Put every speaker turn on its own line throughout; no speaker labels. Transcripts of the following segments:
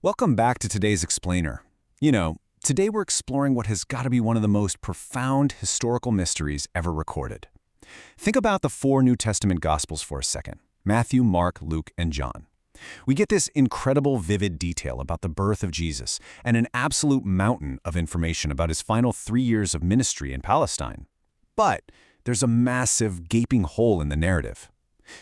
Welcome back to today's Explainer. Today we're exploring what has got to be one of the most profound historical mysteries ever recorded. Think about the four New Testament Gospels for a second: Matthew, Mark, Luke, and John. We get this incredible vivid detail about the birth of Jesus and an absolute mountain of information about his final 3 years of ministry in Palestine. But there's a massive, gaping hole in the narrative.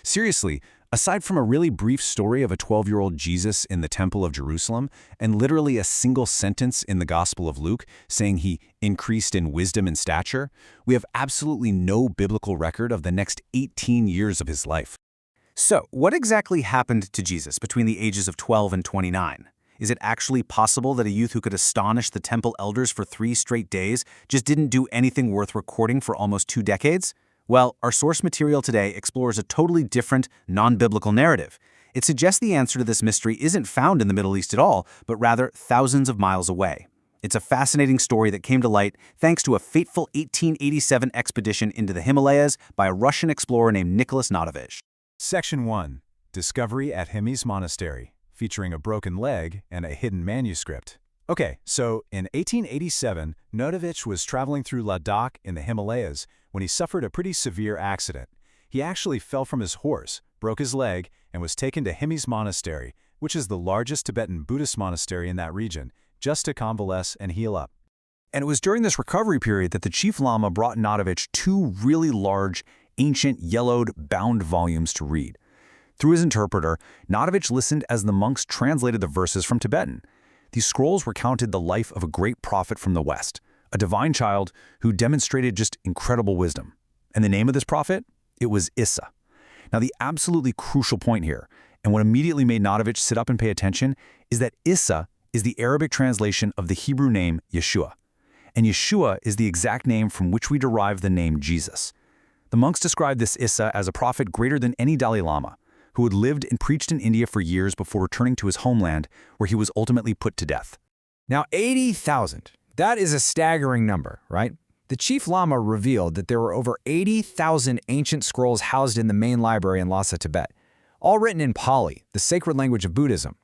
Seriously, aside from a really brief story of a 12-year-old Jesus in the Temple of Jerusalem and literally a single sentence in the Gospel of Luke saying he increased in wisdom and stature, we have absolutely no biblical record of the next 18 years of his life.
So, what exactly happened to Jesus between the ages of 12 and 29? Is it actually possible that a youth who could astonish the temple elders for 3 straight days just didn't do anything worth recording for almost 2 decades? Well, our source material today explores a totally different, non-biblical narrative. It suggests the answer to this mystery isn't found in the Middle East at all, but rather thousands of miles away. It's a fascinating story that came to light thanks to a fateful 1887 expedition into the Himalayas by a Russian explorer named Nicolas Notovitch.
Section 1. Discovery at Hemis Monastery, featuring a broken leg and a hidden manuscript. Okay, so in 1887, Notovitch was traveling through Ladakh in the Himalayas when he suffered a pretty severe accident. He actually fell from his horse, broke his leg, and was taken to Hemis Monastery, which is the largest Tibetan Buddhist monastery in that region, just to convalesce and heal up.
And it was during this recovery period that the Chief Lama brought Notovitch 2 really large, ancient, yellowed, bound volumes to read. Through his interpreter, Notovitch listened as the monks translated the verses from Tibetan. These scrolls recounted the life of a great prophet from the West, a divine child who demonstrated just incredible wisdom. And the name of this prophet? It was Issa. Now, the absolutely crucial point here, and what immediately made Notovitch sit up and pay attention, is that Issa is the Arabic translation of the Hebrew name Yeshua. And Yeshua is the exact name from which we derive the name Jesus. The monks described this Issa as a prophet greater than any Dalai Lama, who had lived and preached in India for years before returning to his homeland, where he was ultimately put to death.
Now, 80,000. That is a staggering number, right? The Chief Lama revealed that there were over 80,000 ancient scrolls housed in the main library in Lhasa, Tibet, all written in Pali, the sacred language of Buddhism.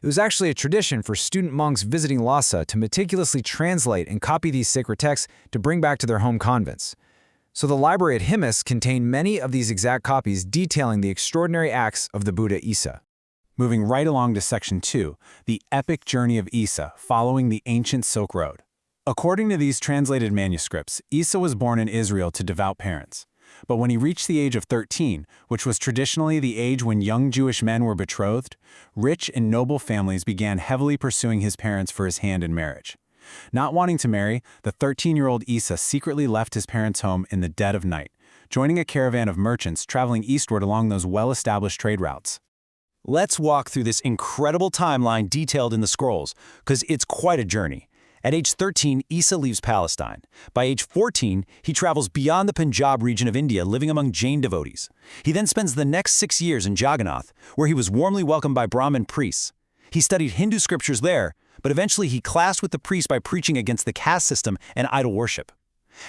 It was actually a tradition for student monks visiting Lhasa to meticulously translate and copy these sacred texts to bring back to their home convents. So the library at Hemis contained many of these exact copies detailing the extraordinary acts of the Buddha Issa.
Moving right along to Section 2, the epic journey of Issa following the ancient Silk Road. According to these translated manuscripts, Issa was born in Israel to devout parents. But when he reached the age of 13, which was traditionally the age when young Jewish men were betrothed, rich and noble families began heavily pursuing his parents for his hand in marriage. Not wanting to marry, the 13-year-old Issa secretly left his parents' home in the dead of night, joining a caravan of merchants traveling eastward along those well-established trade routes.
Let's walk through this incredible timeline detailed in the scrolls, because it's quite a journey. At age 13, Issa leaves Palestine. By age 14, he travels beyond the Punjab region of India, living among Jain devotees. He then spends the next 6 years in Jagannath, where he was warmly welcomed by Brahmin priests. He studied Hindu scriptures there, but eventually he clashed with the priests by preaching against the caste system and idol worship.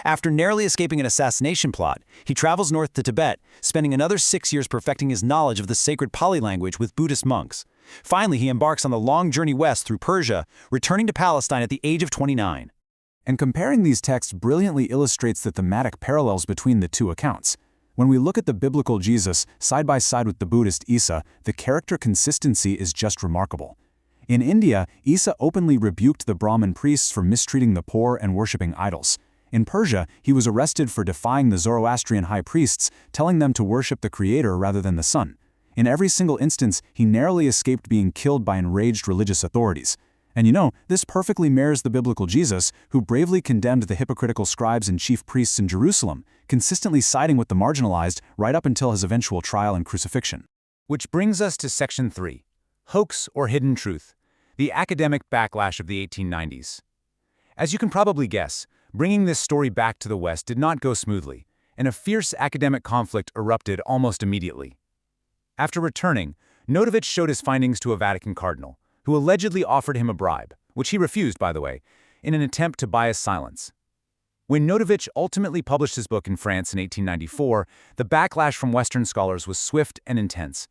After narrowly escaping an assassination plot, he travels north to Tibet, spending another 6 years perfecting his knowledge of the sacred Pali language with Buddhist monks. Finally, he embarks on the long journey west through Persia, returning to Palestine at the age of 29.
And comparing these texts brilliantly illustrates the thematic parallels between the two accounts. When we look at the biblical Jesus side by side with the Buddhist Issa, the character consistency is just remarkable. In India, Issa openly rebuked the Brahmin priests for mistreating the poor and worshipping idols. In Persia, he was arrested for defying the Zoroastrian high priests, telling them to worship the creator rather than the sun. In every single instance, he narrowly escaped being killed by enraged religious authorities. And this perfectly mirrors the biblical Jesus, who bravely condemned the hypocritical scribes and chief priests in Jerusalem, consistently siding with the marginalized right up until his eventual trial and crucifixion.
Which brings us to Section 3, Hoax or Hidden Truth, the academic backlash of the 1890s. As you can probably guess, bringing this story back to the West did not go smoothly, and a fierce academic conflict erupted almost immediately. After returning, Notovitch showed his findings to a Vatican cardinal, who allegedly offered him a bribe, which he refused, by the way, in an attempt to buy his silence. When Notovitch ultimately published his book in France in 1894, the backlash from Western scholars was swift and intense.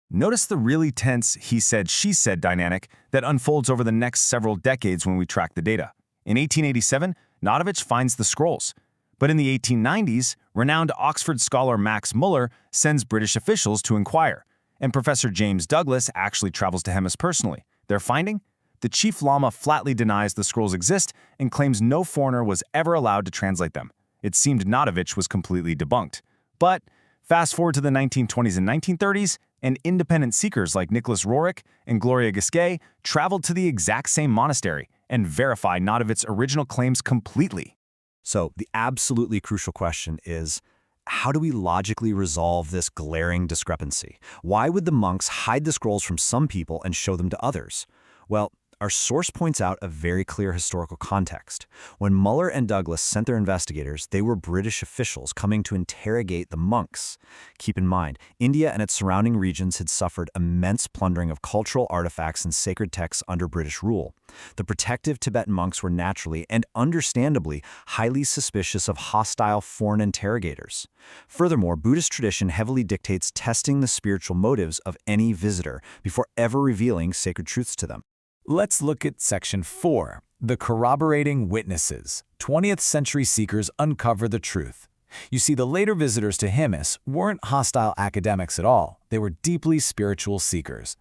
Notice the really tense he said, she said dynamic that unfolds over the next several decades when we track the data. In 1887, Notovitch finds the scrolls. But in the 1890s, renowned Oxford scholar Max Muller sends British officials to inquire, and Professor James Douglas actually travels to Hemis personally. Their finding? The chief lama flatly denies the scrolls exist and claims no foreigner was ever allowed to translate them. It seemed Notovitch was completely debunked. But fast forward to the 1920s and 1930s, and independent seekers like Nicolas Roerich and Gloria Gasquet traveled to the exact same monastery and verified Notovich's original claims completely.
So the absolutely crucial question is, how do we logically resolve this glaring discrepancy? Why would the monks hide the scrolls from some people and show them to others? Well, our source points out a very clear historical context. When Muller and Douglas sent their investigators, they were British officials coming to interrogate the monks. Keep in mind, India and its surrounding regions had suffered immense plundering of cultural artifacts and sacred texts under British rule. The protective Tibetan monks were naturally and understandably highly suspicious of hostile foreign interrogators. Furthermore, Buddhist tradition heavily dictates testing the spiritual motives of any visitor before ever revealing sacred truths to them.
Let's look at Section 4, the corroborating witnesses. 20th century seekers uncover the truth. You see, the later visitors to Hemis weren't hostile academics at all. They were deeply spiritual seekers.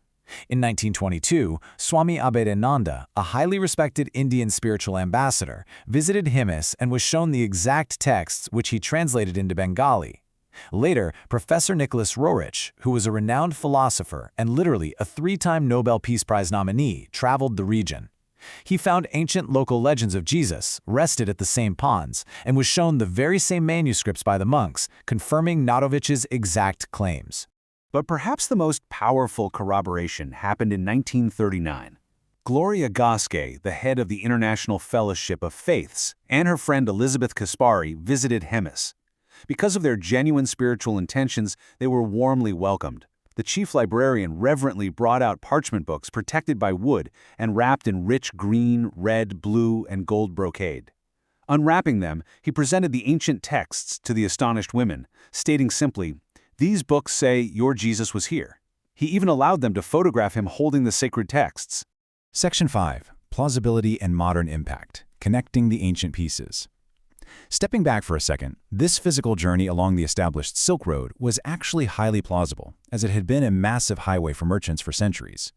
In 1922, Swami Abhedananda, a highly respected Indian spiritual ambassador, visited Hemis and was shown the exact texts which he translated into Bengali. Later, Professor Nicolas Roerich, who was a renowned philosopher and literally a 3-time Nobel Peace Prize nominee, traveled the region. He found ancient local legends of Jesus rested at the same ponds and was shown the very same manuscripts by the monks, confirming Notovitch's exact claims.
But perhaps the most powerful corroboration happened in 1939. Gloria Gasquet, the head of the International Fellowship of Faiths, and her friend Elizabeth Kaspari visited Hemis. Because of their genuine spiritual intentions, they were warmly welcomed. The chief librarian reverently brought out parchment books protected by wood and wrapped in rich green, red, blue, and gold brocade. Unwrapping them, he presented the ancient texts to the astonished women, stating simply, "These books say your Jesus was here." He even allowed them to photograph him holding the sacred texts.
Section 5. Plausibility and modern impact. Connecting the ancient pieces. Stepping back for a second, this physical journey along the established Silk Road was actually highly plausible, as it had been a massive highway for merchants for centuries.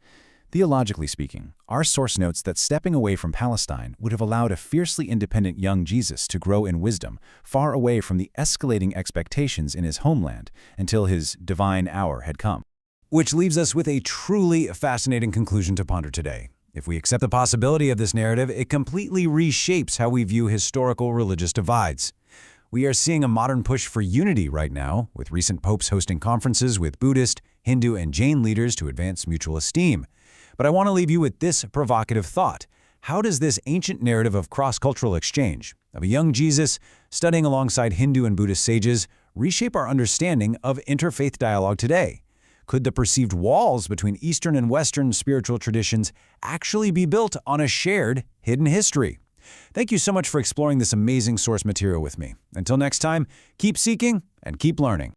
Theologically speaking, our source notes that stepping away from Palestine would have allowed a fiercely independent young Jesus to grow in wisdom, far away from the escalating expectations in his homeland until his divine hour had come. Which leaves us with a truly fascinating conclusion to ponder today. If we accept the possibility of this narrative, it completely reshapes how we view historical religious divides. We are seeing a modern push for unity right now, with recent popes hosting conferences with Buddhist, Hindu, and Jain leaders to advance mutual esteem. But I want to leave you with this provocative thought. How does this ancient narrative of cross-cultural exchange, of a young Jesus studying alongside Hindu and Buddhist sages, reshape our understanding of interfaith dialogue today? Could the perceived walls between Eastern and Western spiritual traditions actually be built on a shared, hidden history? Thank you so much for exploring this amazing source material with me. Until next time, keep seeking and keep learning.